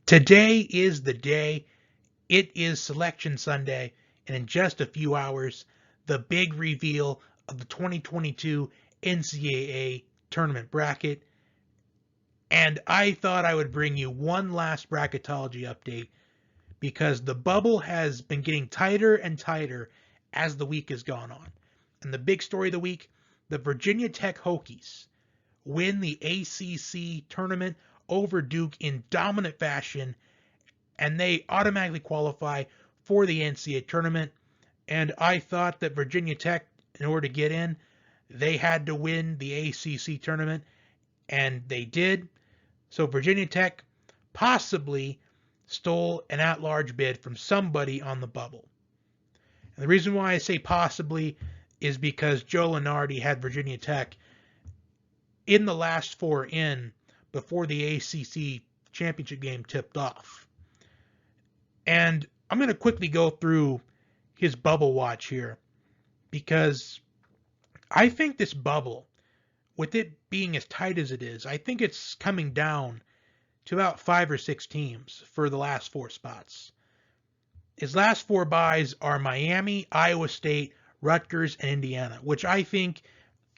Today is the day. It is Selection Sunday, and in just a few hours, the big reveal of the 2022 NCAA tournament bracket. And I thought I would bring you one last bracketology update because the bubble has been getting tighter and tighter as the week has gone on. And the big story of the week, the Virginia Tech Hokies win the ACC tournament over Duke in dominant fashion, and they automatically qualify for the NCAA tournament. And I thought that Virginia Tech, in order to get in, they had to win the ACC tournament, and they did. So Virginia Tech possibly stole an at-large bid from somebody on the bubble. And the reason why I say possibly is because Joe Lunardi had Virginia Tech in the last four in before the ACC championship game tipped off. And I'm going to quickly go through his bubble watch here because I think this bubble, with it being as tight as it is, I think it's coming down to about 5 or 6 teams for the last 4 spots. His last 4 buys are Miami, Iowa State, Rutgers, and Indiana, which I think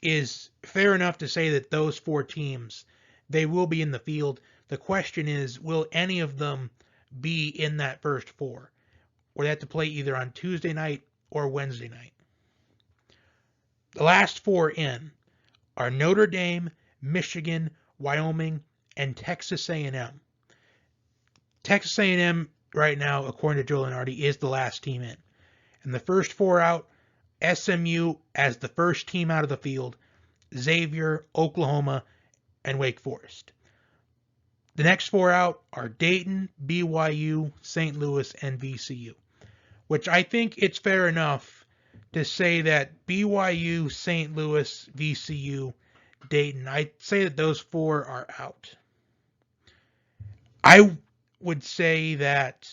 is fair enough to say that those 4 teams, they will be in the field. The question is, will any of them be in that first 4? Or they have to play either on Tuesday night or Wednesday night. The last 4 in are Notre Dame, Michigan, Wyoming, and Texas A&M. Texas A&M right now, according to Joe Lunardi, is the last team in. And the first 4 out, SMU as the first team out of the field, Xavier, Oklahoma, and Wake Forest. The next 4 out are Dayton, BYU, St. Louis, and VCU, which I think it's fair enough to say that BYU, St. Louis, VCU, Dayton, I'd say that those 4 are out. I would say that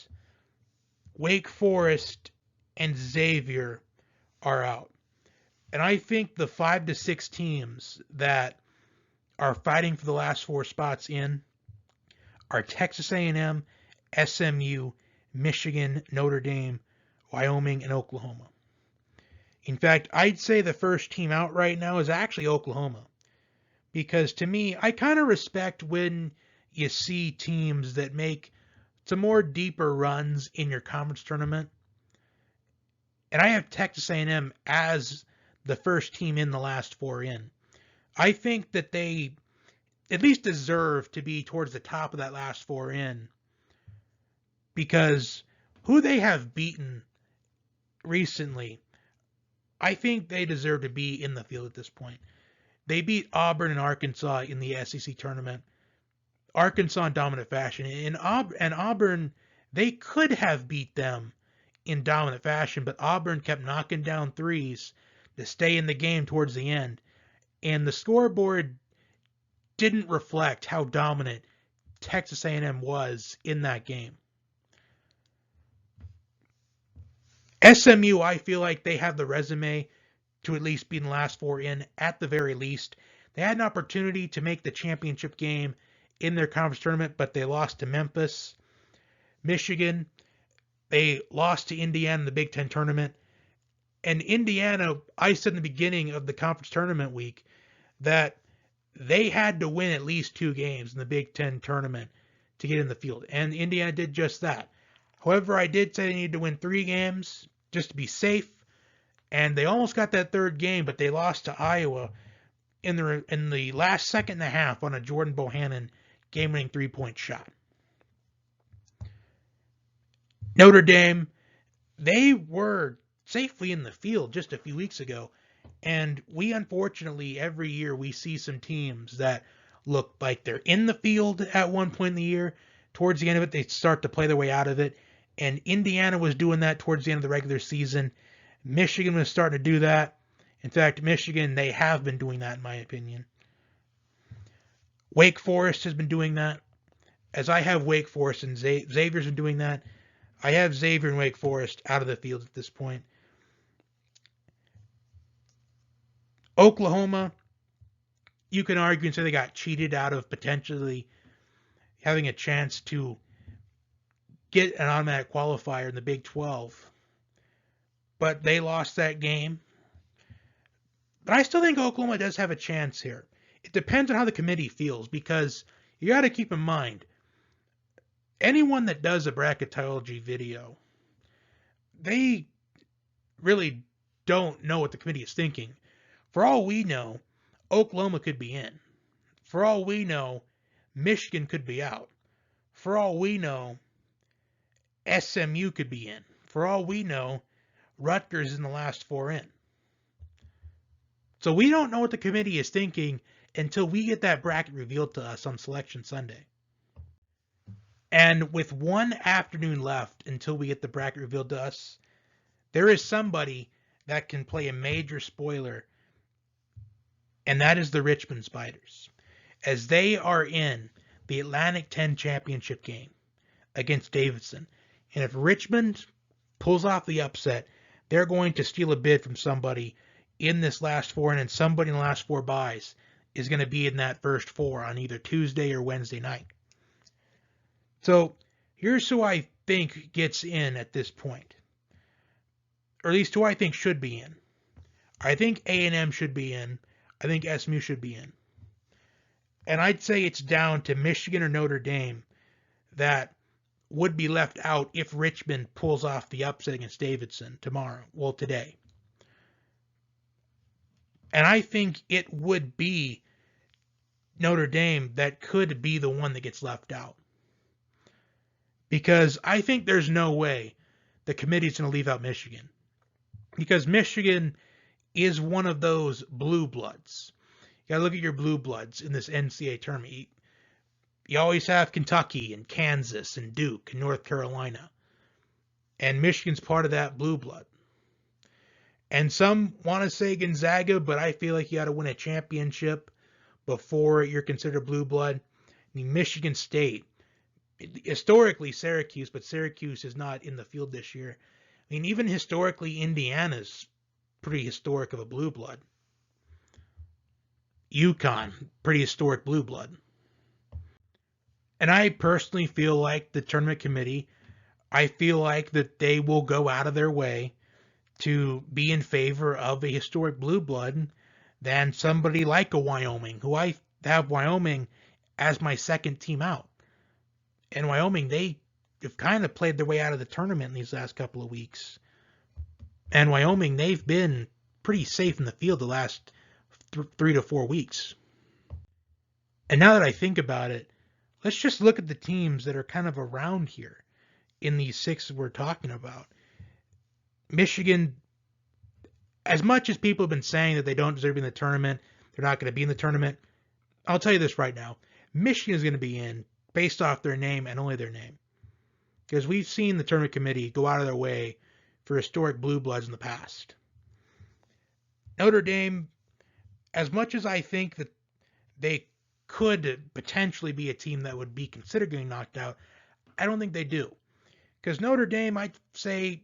Wake Forest and Xavier are out. And I think the 5 to 6 teams that are fighting for the last 4 spots in are Texas A&M, SMU, Michigan, Notre Dame, Wyoming, and Oklahoma. In fact, I'd say the first team out right now is actually Oklahoma. Because to me, I kind of respect when you see teams that make some more deeper runs in your conference tournament. And I have Texas A&M as the first team in the last 4 in. I think that they at least deserve to be towards the top of that last 4 in because who they have beaten recently, I think they deserve to be in the field at this point. They beat Auburn and Arkansas in the SEC tournament. Arkansas in dominant fashion. And Auburn, they could have beat them in dominant fashion, but Auburn kept knocking down threes to stay in the game towards the end. And the scoreboard didn't reflect how dominant Texas A&M was in that game. SMU, I feel like they have the resume to at least be in the last 4 in at the very least. They had an opportunity to make the championship game in their conference tournament, but they lost to Memphis. Michigan, they lost to Indiana in the Big Ten tournament. And Indiana, I said in the beginning of the conference tournament week that they had to win at least 2 games in the Big Ten tournament to get in the field. And Indiana did just that. However, I did say they needed to win 3 games just to be safe. And they almost got that 3rd game, but they lost to Iowa in the last second and a half on a Jordan Bohannon game-winning 3-point shot. Notre Dame, they were safely in the field just a few weeks ago. And we, unfortunately, every year we see some teams that look like they're in the field at one point in the year. Towards the end of it, they start to play their way out of it. And Indiana was doing that towards the end of the regular season. Michigan was starting to do that. In fact, Michigan, they have been doing that, in my opinion. Wake Forest has been doing that. As I have Wake Forest and Xavier's been doing that. I have Xavier and Wake Forest out of the field at this point. Oklahoma, you can argue and say they got cheated out of potentially having a chance to get an automatic qualifier in the Big 12. But they lost that game. But I still think Oklahoma does have a chance here. It depends on how the committee feels, because you got to keep in mind, anyone that does a bracketology video, they really don't know what the committee is thinking. For all we know, Oklahoma could be in. For all we know, Michigan could be out. For all we know, SMU could be in. For all we know, Rutgers is in the last 4 in. So we don't know what the committee is thinking until we get that bracket revealed to us on Selection Sunday. And with one afternoon left until we get the bracket revealed to us, there is somebody that can play a major spoiler, and that is the Richmond Spiders, as they are in the Atlantic 10 championship game against Davidson. And if Richmond pulls off the upset, they're going to steal a bid from somebody in this last 4 in, and somebody in the last 4 buys is going to be in that first 4 on either Tuesday or Wednesday night. So here's who I think gets in at this point, or at least who I think should be in. I think A&M should be in. I think SMU should be in. And I'd say it's down to Michigan or Notre Dame that would be left out if Richmond pulls off the upset against Davidson today. And I think it would be Notre Dame that could be the one that gets left out. Because I think there's no way the committee's going to leave out Michigan. Because Michigan is one of those blue bloods. You got to look at your blue bloods in this NCAA tournament. You always have Kentucky and Kansas and Duke and North Carolina. And Michigan's part of that blue blood. And some want to say Gonzaga, but I feel like you got to win a championship before you're considered blue blood. I mean, Michigan State, historically Syracuse, but Syracuse is not in the field this year. I mean, even historically, Indiana's pretty historic of a blue blood. UConn, pretty historic blue blood. And I personally feel like the tournament committee, I feel like that they will go out of their way to be in favor of a historic blue blood than somebody like a Wyoming, who I have Wyoming as my second team out. And Wyoming, they have kind of played their way out of the tournament in these last couple of weeks. And Wyoming, they've been pretty safe in the field the last 3 to 4 weeks. And now that I think about it, let's just look at the teams that are kind of around here in these 6 we're talking about. Michigan, as much as people have been saying that they don't deserve to be in the tournament, they're not going to be in the tournament, I'll tell you this right now. Michigan is going to be in based off their name and only their name. Because we've seen the tournament committee go out of their way for historic blue bloods in the past. Notre Dame, as much as I think that they could potentially be a team that would be considered getting knocked out, I don't think they do. Because Notre Dame, I'd say,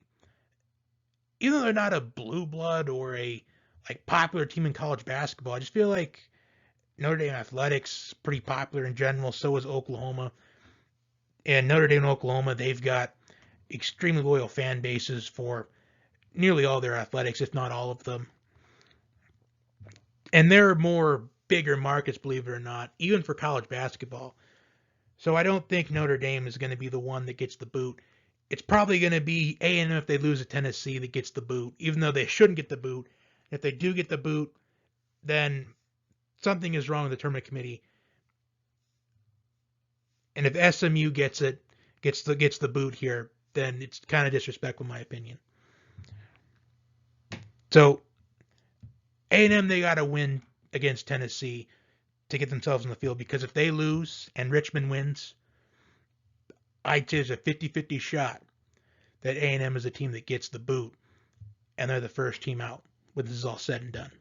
even though they're not a blue blood or a popular team in college basketball, I just feel like Notre Dame athletics is pretty popular in general. So is Oklahoma. And Notre Dame and Oklahoma, they've got extremely loyal fan bases for nearly all their athletics, if not all of them. And they're more bigger markets, believe it or not, even for college basketball. So I don't think Notre Dame is going to be the one that gets the boot. It's probably going to be A&M if they lose to Tennessee that gets the boot, even though they shouldn't get the boot. If they do get the boot, then something is wrong with the tournament committee. And if SMU gets the boot here, then it's kind of disrespectful in my opinion. So A&M, they got to win against Tennessee to get themselves in the field, because if they lose and Richmond wins, I'd say there's a 50-50 shot that A&M is a team that gets the boot and they're the first team out when this is all said and done.